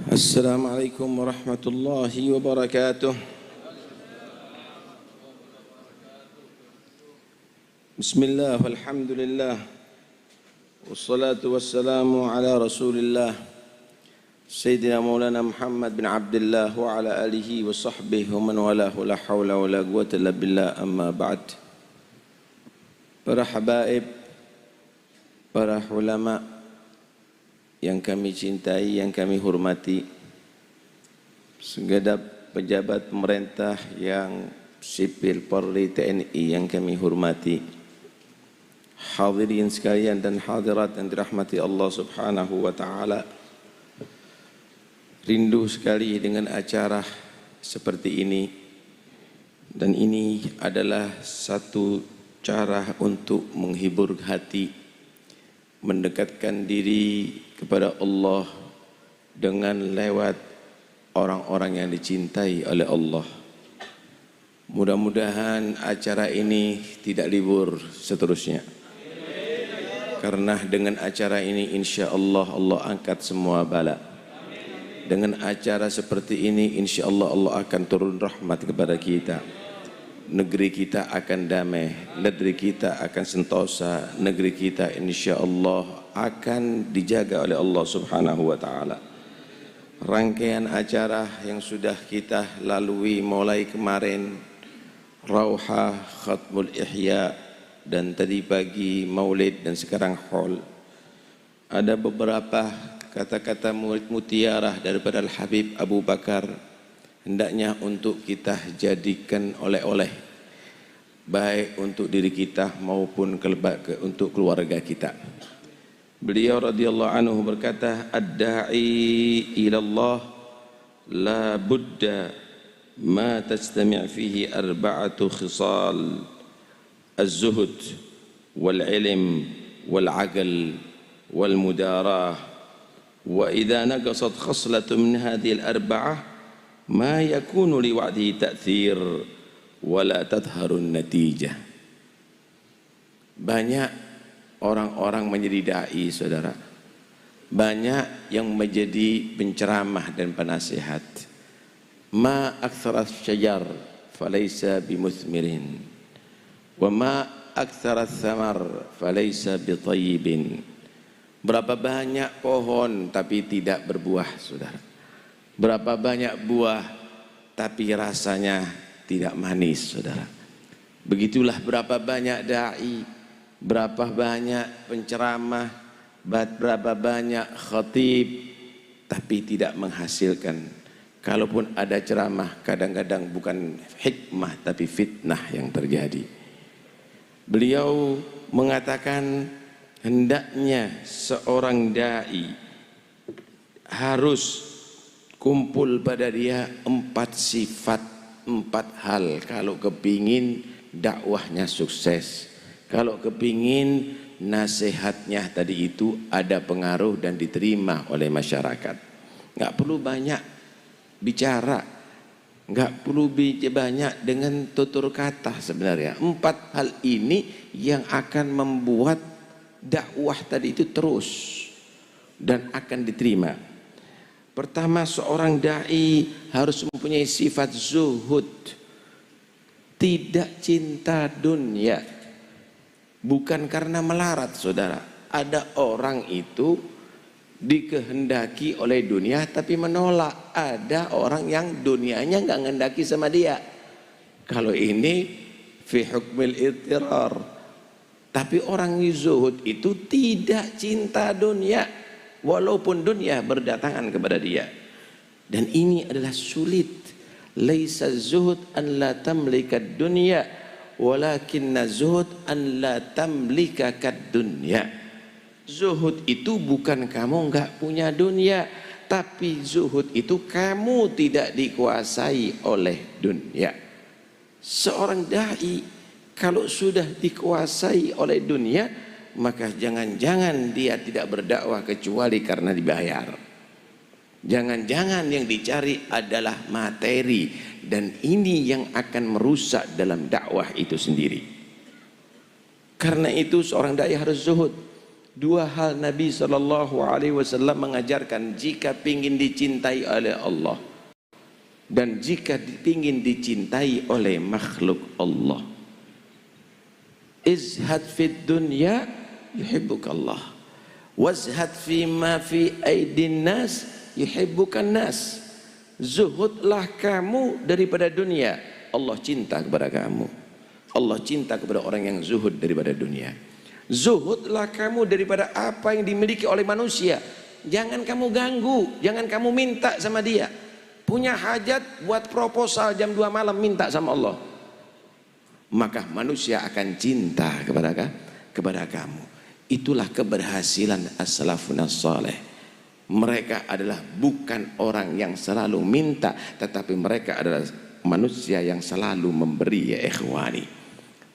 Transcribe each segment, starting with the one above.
Assalamualaikum warahmatullahi wabarakatuh. Bismillah, walhamdulillah, wassalatu wassalamu ala rasulillah Sayyidina Maulana Muhammad bin Abdullah wa ala alihi wa sahbihi wa man walahu, la hawla wa la quwwata illa billah, amma ba'd. Para habaib, para ulama yang kami cintai, yang kami hormati, segenap pejabat pemerintah yang sipil, Polri, TNI yang kami hormati, hadirin sekalian dan hadirat yang dirahmati Allah Subhanahu wa taala. Rindu sekali dengan acara seperti ini, dan ini adalah satu cara untuk menghibur hati, mendekatkan diri kepada Allah dengan lewat orang-orang yang dicintai oleh Allah. Mudah-mudahan acara ini tidak libur seterusnya, karena dengan acara ini insya Allah Allah angkat semua bala. Dengan acara seperti ini insya Allah Allah akan turun rahmat kepada kita. Negeri kita akan damai, negeri kita akan sentosa, negeri kita insya Allah akan dijaga oleh Allah Subhanahu wa ta'ala. Rangkaian acara yang sudah kita lalui mulai kemarin, Rauhah, Khatmul Ihya, dan tadi pagi Maulid, dan sekarang Haul. Ada beberapa kata-kata mutiarah daripada Al-Habib Abu Bakar, hendaknya untuk kita jadikan oleh-oleh, baik untuk diri kita maupun untuk keluarga kita. Beliau radhiyallahu anhu berkata, ad-da'i ila Allah la budda ma tajtami' fihi arba'atu khisal, az-zuhd wal ilm wal aql wal mudarah, wa idza naqasat khaslatun min hadhihi al-arba'ah ma yakunu li wa'dihi ta'thir wala tadharun natijah. Banyak orang-orang menjadi dai, saudara. Banyak yang menjadi penceramah dan penasihat. Ma aktsara syajar falaysa bimuthmirin wa ma aktsara thamar falaysa bitayyibin. Berapa banyak pohon tapi tidak berbuah, saudara. Berapa banyak buah tapi rasanya tidak manis, saudara. Begitulah berapa banyak dai, berapa banyak penceramah, berapa banyak khatib, tapi tidak menghasilkan. Kalaupun ada ceramah, kadang-kadang bukan hikmah tapi fitnah yang terjadi. Beliau mengatakan hendaknya seorang dai harus kumpul pada dia 4 sifat, 4 hal kalau kepingin dakwahnya sukses, kalau kepingin nasihatnya tadi itu ada pengaruh dan diterima oleh masyarakat. Nggak perlu banyak bicara, nggak perlu banyak dengan tutur kata. Sebenarnya 4 hal ini yang akan membuat dakwah tadi itu terus dan akan diterima. Pertama, seorang dai harus mempunyai sifat zuhud, tidak cinta dunia. Bukan karena melarat, saudara. Ada orang itu dikehendaki oleh dunia tapi menolak. Ada orang yang dunianya nggak ngendaki sama dia. Kalau ini fi hukmil ittirar. Tapi orang zuhud itu tidak cinta dunia, walaupun dunia berdatangan kepada dia. Dan ini adalah sulit. Laisa zuhud an la tamlika dunya, walakinna zuhud an la tamlika kad dunya. Zuhud itu bukan kamu enggak punya dunia, tapi zuhud itu kamu tidak dikuasai oleh dunia. Seorang dai kalau sudah dikuasai oleh dunia, maka jangan-jangan dia tidak berdakwah kecuali karena dibayar. Jangan-jangan yang dicari adalah materi, dan ini yang akan merusak dalam dakwah itu sendiri. Karena itu seorang dai harus zuhud. Dua hal Nabi SAW mengajarkan jika ingin dicintai oleh Allah dan jika ingin dicintai oleh makhluk Allah. Izhad fid dunya yuhibbukallah, wazhad fima fi aidin nas yuhibbukan nas. Zuhudlah kamu daripada dunia, Allah cinta kepada kamu. Allah cinta kepada orang yang zuhud daripada dunia. Zuhudlah kamu daripada apa yang dimiliki oleh manusia. Jangan kamu ganggu, jangan kamu minta sama dia. Punya hajat buat proposal jam 2 malam minta sama Allah, maka manusia akan cinta kepada kamu. Itulah keberhasilan as-salafun as-salih. Mereka adalah bukan orang yang selalu minta, tetapi mereka adalah manusia yang selalu memberi, ya ikhwani.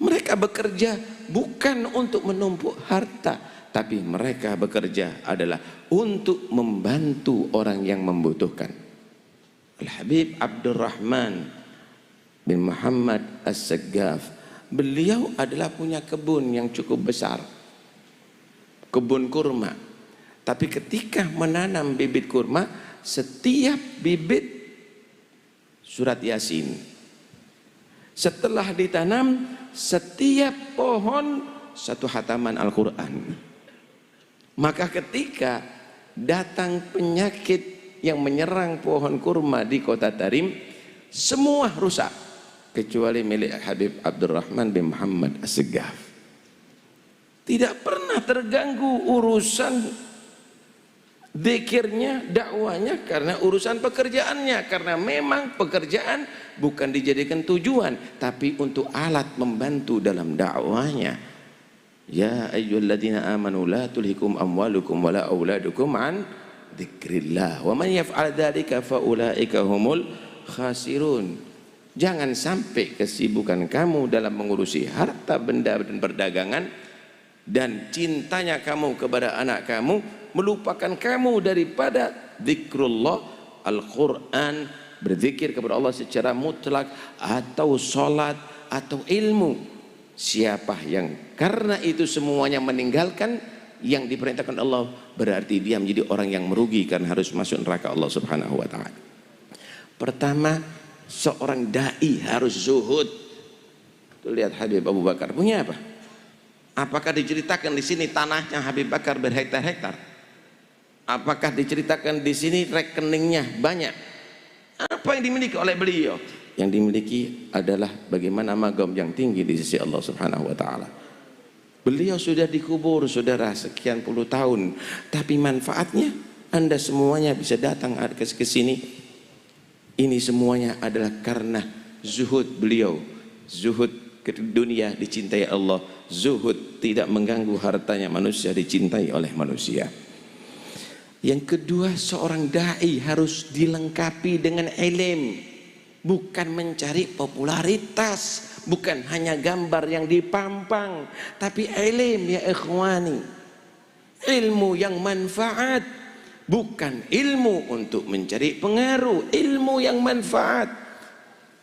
Mereka bekerja bukan untuk menumpuk harta, tapi mereka bekerja adalah untuk membantu orang yang membutuhkan. Al-Habib Abdurrahman bin Muhammad As-Saggaf, beliau adalah punya kebun yang cukup besar, kebun kurma. Tapi ketika menanam bibit kurma, setiap bibit surat Yasin. Setelah ditanam, setiap pohon satu hataman Al-Quran. Maka ketika datang penyakit yang menyerang pohon kurma di kota Tarim, semua rusak kecuali milik Habib Abdurrahman bin Muhammad As-Saggaf. Tidak pernah terganggu urusan dzikirnya, dakwanya, karena urusan pekerjaannya. Karena memang pekerjaan bukan dijadikan tujuan, tapi untuk alat membantu dalam dakwanya. Ya ayyuhalladzina amanu la tulhikum amwalukum wala auladukum an dzikrillah wa man yaf'al dzalika fa ulaika humul khasirun. Jangan sampai kesibukan kamu dalam mengurusi harta benda dan perdagangan dan cintanya kamu kepada anak kamu melupakan kamu daripada zikrullah, Al-Quran, berzikir kepada Allah secara mutlak, atau sholat, atau ilmu. Siapa yang karena itu semuanya meninggalkan yang diperintahkan Allah, berarti dia menjadi orang yang merugi karena harus masuk neraka Allah Subhanahu wa ta'ala. Pertama, seorang dai harus zuhud. Tuh lihat Habib Abu Bakar punya apa? Apakah diceritakan di sini tanahnya Habib Bakar berhektar-hektar? Apakah diceritakan di sini rekeningnya banyak? Apa yang dimiliki oleh beliau? Yang dimiliki adalah bagaimana magam yang tinggi di sisi Allah Subhanahu wa ta'ala. Beliau sudah dikubur, saudara, sekian puluh tahun, tapi manfaatnya Anda semuanya bisa datang ke sini. Ini semuanya adalah karena zuhud beliau. Zuhud ke dunia dicintai Allah, zuhud tidak mengganggu hartanya manusia dicintai oleh manusia. Yang kedua, seorang dai harus dilengkapi dengan ilmu, bukan mencari popularitas, bukan hanya gambar yang dipampang, tapi ilmu, ya ikhwani, ilmu yang manfaat, bukan ilmu untuk mencari pengaruh, ilmu yang manfaat.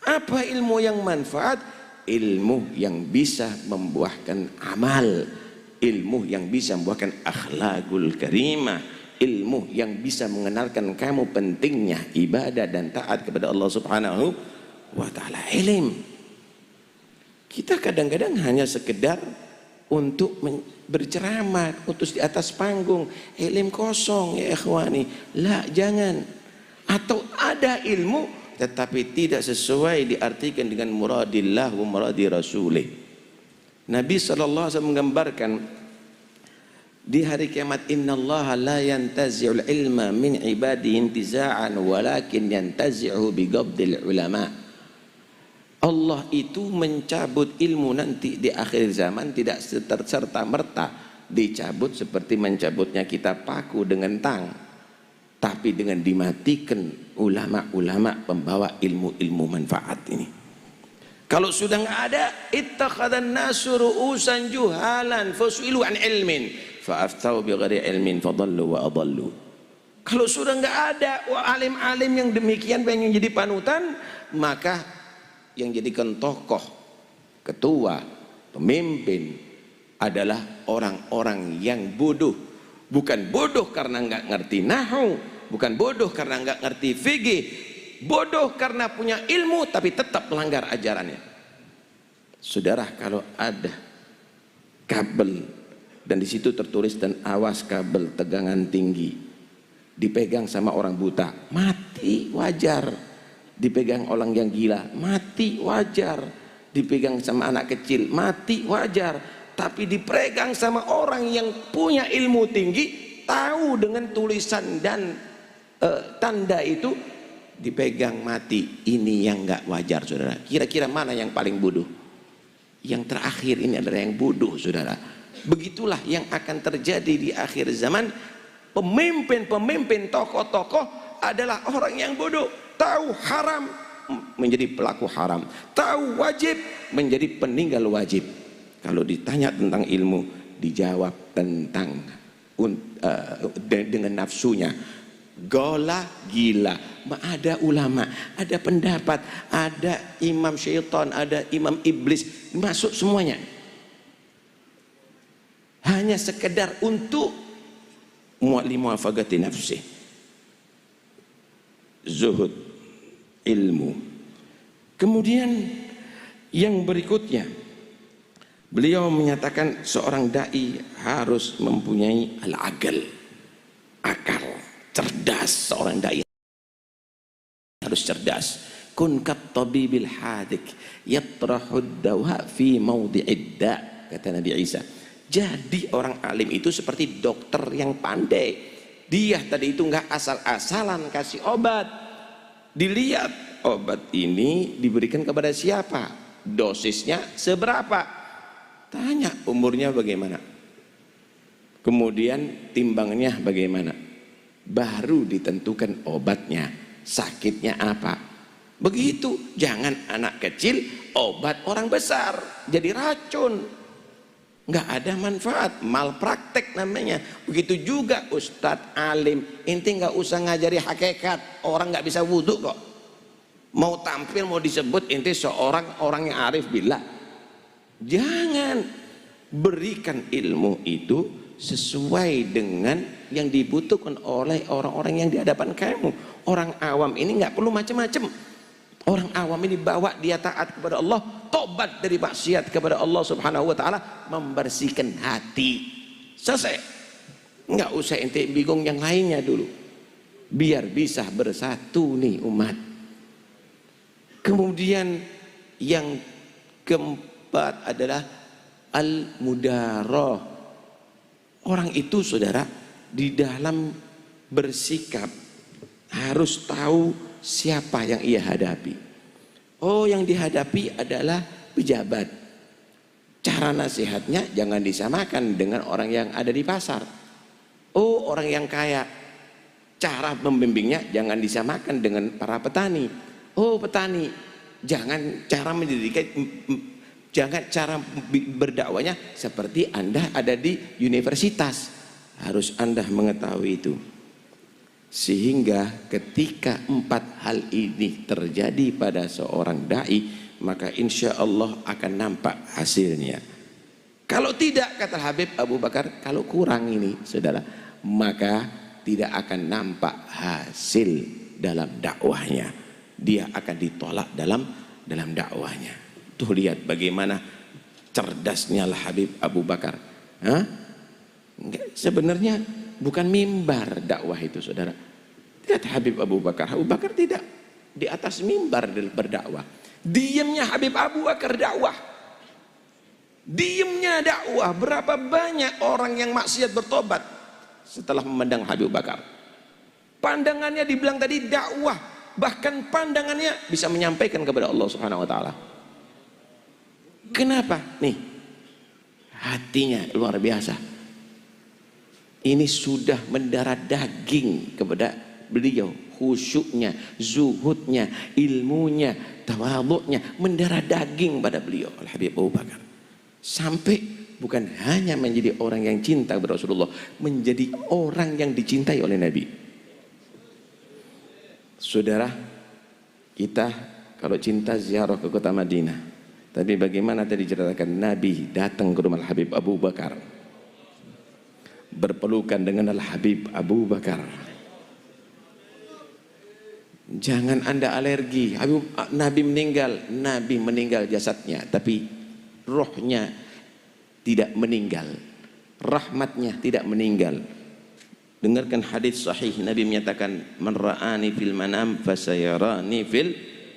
Apa ilmu yang manfaat? Ilmu yang bisa membuahkan amal, ilmu yang bisa membuahkan akhlakul karimah, ilmu yang bisa mengenalkan kamu pentingnya ibadah dan taat kepada Allah Subhanahu wa ta'ala. Ilmu kita kadang-kadang hanya sekedar untuk berceramah, untuk di atas panggung, ilmu kosong, ya ikhwani. La, jangan. Atau ada ilmu tetapi tidak sesuai diartikan dengan muradillah wa muradi rasulih. Nabi SAW menggambarkan di hari kiamat, innallaha la yantazi'ul ilma min ibadihi intiza'an walakin yantazi'u biqabdil ulama. Allah itu mencabut ilmu nanti di akhir zaman tidak serta merta dicabut seperti mencabutnya kita paku dengan tang, tapi dengan dimatikan ulama-ulama pembawa ilmu-ilmu manfaat ini. Kalau sudah nggak ada, ittakhadhan nasu ru'usan juhalan fasu'ilu an ilmin fa'aftau bighairi ilmin fadallu wa adallu. Kalau sudah nggak ada alim-alim yang demikian pengen jadi panutan, maka yang jadikan tokoh, ketua, pemimpin, adalah orang-orang yang bodoh. Bukan bodoh karena nggak ngerti nahwu, bukan bodoh karena nggak ngerti fikih, bodoh karena punya ilmu tapi tetap melanggar ajarannya. Saudara, kalau ada kabel dan di situ tertulis dan awas kabel tegangan tinggi, dipegang sama orang buta, mati wajar. Dipegang orang yang gila, mati wajar. Dipegang sama anak kecil, mati wajar. Tapi dipegang sama orang yang punya ilmu tinggi, tahu dengan tulisan dan tanda itu, dipegang mati. Ini yang nggak wajar, saudara. Kira-kira mana yang paling bodoh? Yang terakhir ini adalah yang bodoh, saudara. Begitulah yang akan terjadi di akhir zaman. Pemimpin-pemimpin, tokoh-tokoh adalah orang yang bodoh. Tahu haram menjadi pelaku haram, tahu wajib menjadi peninggal wajib. Kalau ditanya tentang ilmu, dijawab tentang dengan nafsunya. Gola, gila. Ada ulama, ada pendapat, ada imam syaitan, ada imam iblis, masuk semuanya. Hanya sekedar untuk muwafaqati nafsi. Zuhud, ilmu. Kemudian yang berikutnya, beliau menyatakan seorang dai harus mempunyai al-aql, akal, cerdas. Seorang dai harus cerdas. Kun kat tabibil hadik yatrahud dawa fi mawdi'id da, kata Nabi Isa. Jadi orang alim itu seperti dokter yang pandai. Dia tadi itu nggak asal-asalan kasih obat. Dilihat obat ini diberikan kepada siapa, dosisnya seberapa, tanya umurnya bagaimana, kemudian timbangnya bagaimana, baru ditentukan obatnya, sakitnya apa. Begitu, jangan anak kecil obat orang besar jadi racun, nggak ada manfaat, malpraktek namanya. Begitu juga ustadz alim, inti nggak usah ngajari hakikat, orang nggak bisa wudhu kok. Mau tampil mau disebut inti seorang orang yang arif billah. Jangan, berikan ilmu itu sesuai dengan yang dibutuhkan oleh orang-orang yang di hadapan kamu. Orang awam ini nggak perlu macam-macam. Orang awam ini bawa dia taat kepada Allah, tobat dari maksiat kepada Allah Subhanahu wa taala, membersihkan hati. Selesai. Nggak usah ente bingung yang lainnya dulu. Biar bisa bersatu nih umat. Kemudian yang keempat adalah al-mudarah. Orang itu, saudara, di dalam bersikap harus tahu siapa yang ia hadapi. Oh, yang dihadapi adalah pejabat. Cara nasihatnya jangan disamakan dengan orang yang ada di pasar. Oh, orang yang kaya. Cara membimbingnya jangan disamakan dengan para petani. Oh, petani, jangan cara mendidikan, jangan cara berdakwanya seperti Anda ada di universitas. Harus Anda mengetahui itu. Sehingga ketika empat hal ini terjadi pada seorang dai, maka insya Allah akan nampak hasilnya. Kalau tidak, kata Habib Abu Bakar, kalau kurang ini, saudara, maka tidak akan nampak hasil dalam dakwahnya. Dia akan ditolak dalam dakwahnya. Tuh, lihat bagaimana cerdasnya Habib Abu Bakar. Sebenarnya bukan mimbar dakwah itu, saudara. Lihat Habib Abu Bakar. Abu Bakar tidak di atas mimbar berdakwah. Diamnya Habib Abu Bakar dakwah. Diamnya dakwah. Berapa banyak orang yang maksiat bertobat setelah memandang Habib Bakar. Pandangannya dibilang tadi dakwah, bahkan pandangannya bisa menyampaikan kepada Allah Subhanahu wa taala. Kenapa? Nih, hatinya luar biasa. Ini sudah mendarah daging kepada beliau, khusyuknya, zuhudnya, ilmunya, tawadhu'nya mendarah daging pada beliau Al-Habib Abu Bakar. Sampai bukan hanya menjadi orang yang cinta kepada Rasulullah, menjadi orang yang dicintai oleh Nabi. Saudara, kita kalau cinta ziarah ke kota Madinah, Tapi bagaimana tadi diceritakan Nabi datang ke rumah Habib Abu Bakar, berpelukan dengan Al-Habib Abu Bakar. Jangan Anda alergi. Nabi meninggal jasadnya, tapi rohnya tidak meninggal, rahmatnya tidak meninggal. Dengarkan hadis sahih, Nabi menyatakan, man ra'ani fil manam fasayarani fil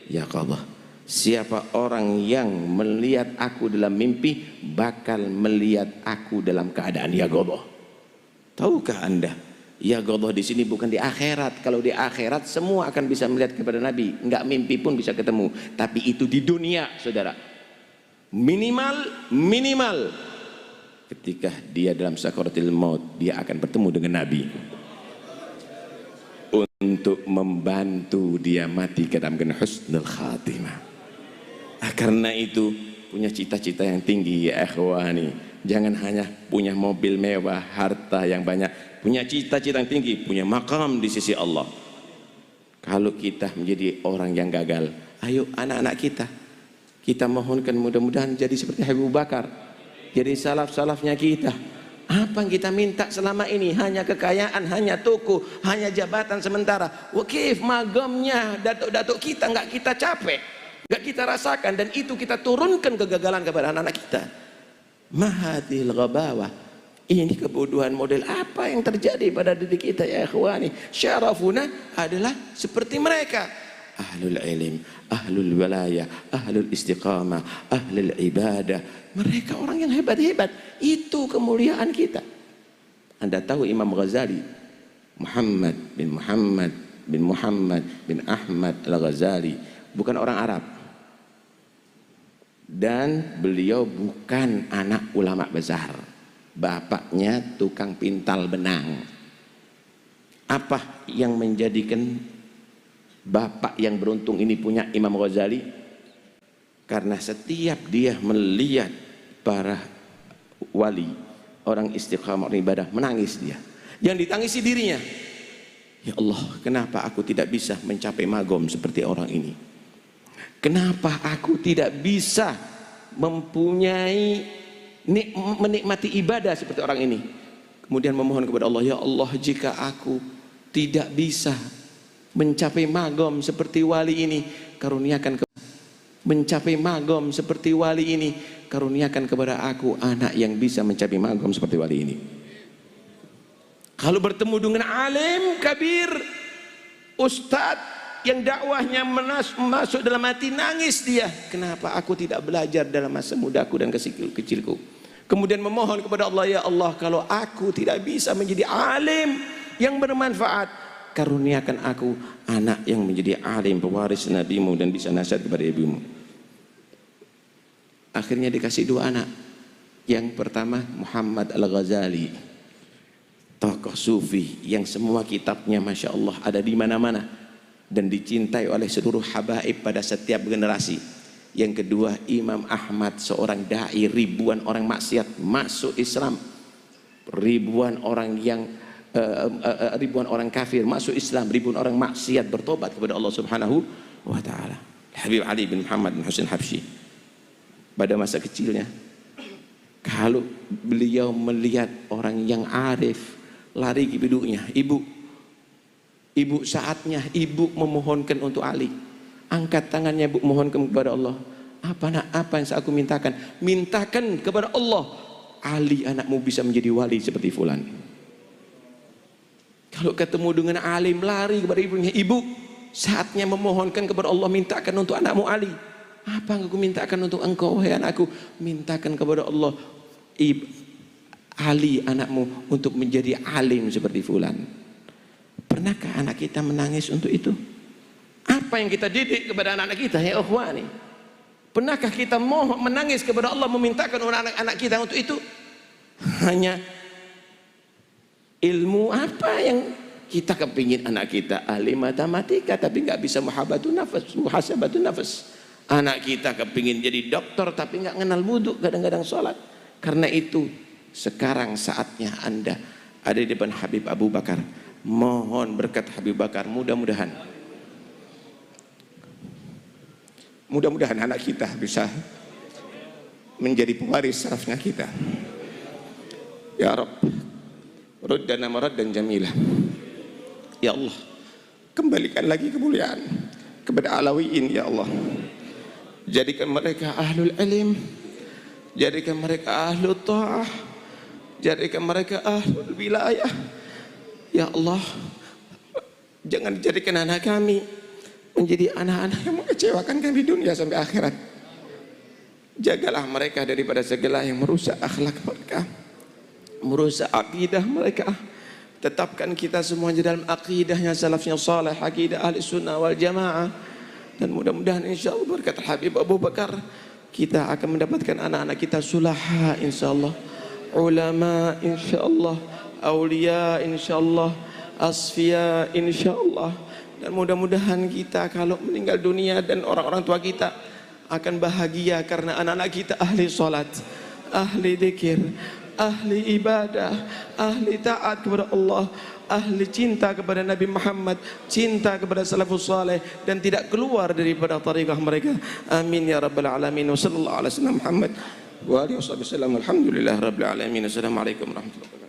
yaqadhah. Siapa orang yang melihat aku dalam mimpi bakal melihat aku dalam keadaan yaqadhah. Tahukah Anda, yaqadhah di sini bukan di akhirat. Kalau di akhirat semua akan bisa melihat kepada Nabi, enggak mimpi pun bisa ketemu. Tapi itu di dunia, saudara. Minimal ketika dia dalam sakaratul maut, dia akan bertemu dengan Nabi untuk membantu dia mati ke dalam husnul khatimah. Karena itu punya cita-cita yang tinggi ya ikhwani. Jangan hanya punya mobil mewah, harta yang banyak, punya cita-cita yang tinggi, punya makam di sisi Allah. Kalau kita menjadi orang yang gagal, ayo anak-anak kita mohonkan mudah-mudahan jadi seperti Abu Bakar, jadi salaf-salafnya kita. Apa yang kita minta selama ini? Hanya kekayaan, hanya toko, hanya jabatan sementara. Wakif magamnya datuk-datuk kita nggak kita capek, nggak kita rasakan, dan itu kita turunkan kegagalan kepada anak-anak kita. Mahadil ghabawah. Ini kebodohan model apa yang terjadi pada diri kita ya ikhwani. Syarafuna adalah seperti mereka. Ahlul ilm, ahlul walayah, ahlul istiqamah, ahlul ibadah. Mereka orang yang hebat-hebat. Itu kemuliaan kita. Anda tahu Imam Ghazali, Muhammad bin Ahmad Al-Ghazali, bukan orang Arab. Dan beliau bukan anak ulama besar. Bapaknya tukang pintal benang. Apa yang menjadikan bapak yang beruntung ini punya Imam Ghazali? Karena setiap dia melihat para wali, orang istiqamah, orang ibadah, menangis dia. Yang ditangisi dirinya. Ya Allah, kenapa aku tidak bisa mencapai magom seperti orang ini? Kenapa aku tidak bisa mempunyai menikmati ibadah seperti orang ini? Kemudian memohon kepada Allah, ya Allah, jika aku tidak bisa mencapai magom seperti wali ini, karuniakan mencapai magom seperti wali ini, karuniakan kepada aku anak yang bisa mencapai magom seperti wali ini. Kalau bertemu dengan alim kabir, ustadz yang dakwahnya masuk dalam hati, nangis dia, kenapa aku tidak belajar dalam masa mudaku dan kecilku. Kemudian memohon kepada Allah, ya Allah, kalau aku tidak bisa menjadi alim yang bermanfaat, karuniakan aku anak yang menjadi alim, pewaris nabimu, dan bisa nasihat kepada ibumu. Akhirnya dikasih dua anak. Yang pertama Muhammad Al-Ghazali, tokoh sufi yang semua kitabnya Masya Allah ada di mana-mana dan dicintai oleh seluruh habaib pada setiap generasi. Yang kedua Imam Ahmad, seorang da'i, ribuan orang maksiat masuk Islam, ribuan orang kafir masuk Islam, ribuan orang maksiat bertobat kepada Allah Subhanahu wa taala. Habib Ali bin Muhammad bin Husain Habsyi, pada masa kecilnya, kalau beliau melihat orang yang arif lari ke ibunya, ibu saatnya ibu memohonkan untuk Ali, angkat tangannya bu, mohonkan kepada Allah. Apa yang aku mintakan? Mintakan kepada Allah, Ali anakmu bisa menjadi wali seperti fulan. Kalau ketemu dengan alim lari kepada ibunya, ibu saatnya memohonkan kepada Allah, mintakan untuk anakmu Ali. Apa yang aku mintakan untuk engkau wahai anakku? Mintakan kepada Allah Ali anakmu untuk menjadi alim seperti fulan. Pernahkah anak kita menangis untuk itu? Apa yang kita didik kepada anak-anak kita ya ikhwani? Pernahkah kita menangis kepada Allah, memintakan anak-anak kita untuk itu? Hanya ilmu apa yang kita kepingin anak kita ahli matematika tapi nggak bisa muhasabatun nafas. Anak kita kepingin jadi dokter tapi nggak kenal wudhu, kadang-kadang sholat. Karena itu sekarang saatnya Anda ada di depan Habib Abu Bakar, mohon berkat Habib Bakar. Mudah-mudahan anak kita bisa menjadi pewaris salafnya kita. Ya Rabb, ruddana maraddan jamilah. Ya Allah, kembalikan lagi kemuliaan kepada Alawiyin ya Allah. Jadikan mereka ahlul ilm, jadikan mereka ahlul ta'ah, jadikan mereka ahlul wilayah. Ya Allah, jangan jadikan anak kami menjadi anak-anak yang mengecewakan kami dunia sampai akhirat. Jagalah mereka daripada segala yang merusak akhlak mereka, merusak akidah mereka. Tetapkan kita semuanya dalam akidahnya salafnya salih, akidah ahli sunnah wal jamaah. Dan mudah-mudahan insyaAllah berkat Habib Abu Bakar kita akan mendapatkan anak-anak kita sulaha insyaAllah, ulama insyaAllah, awliya insyaAllah, asfiya insyaAllah. Dan mudah-mudahan kita kalau meninggal dunia dan orang-orang tua kita akan bahagia karena anak-anak kita ahli salat, ahli zikir, ahli ibadah, ahli taat kepada Allah, ahli cinta kepada Nabi Muhammad, cinta kepada salafus saleh, dan tidak keluar daripada tariqah mereka. Amin ya rabbal alamin. Wa sallallahu ala sayyidina Muhammad wa alihi wasallam. Alhamdulillah rabbil alamin. Assalamualaikum warahmatullahi wabarakatuh.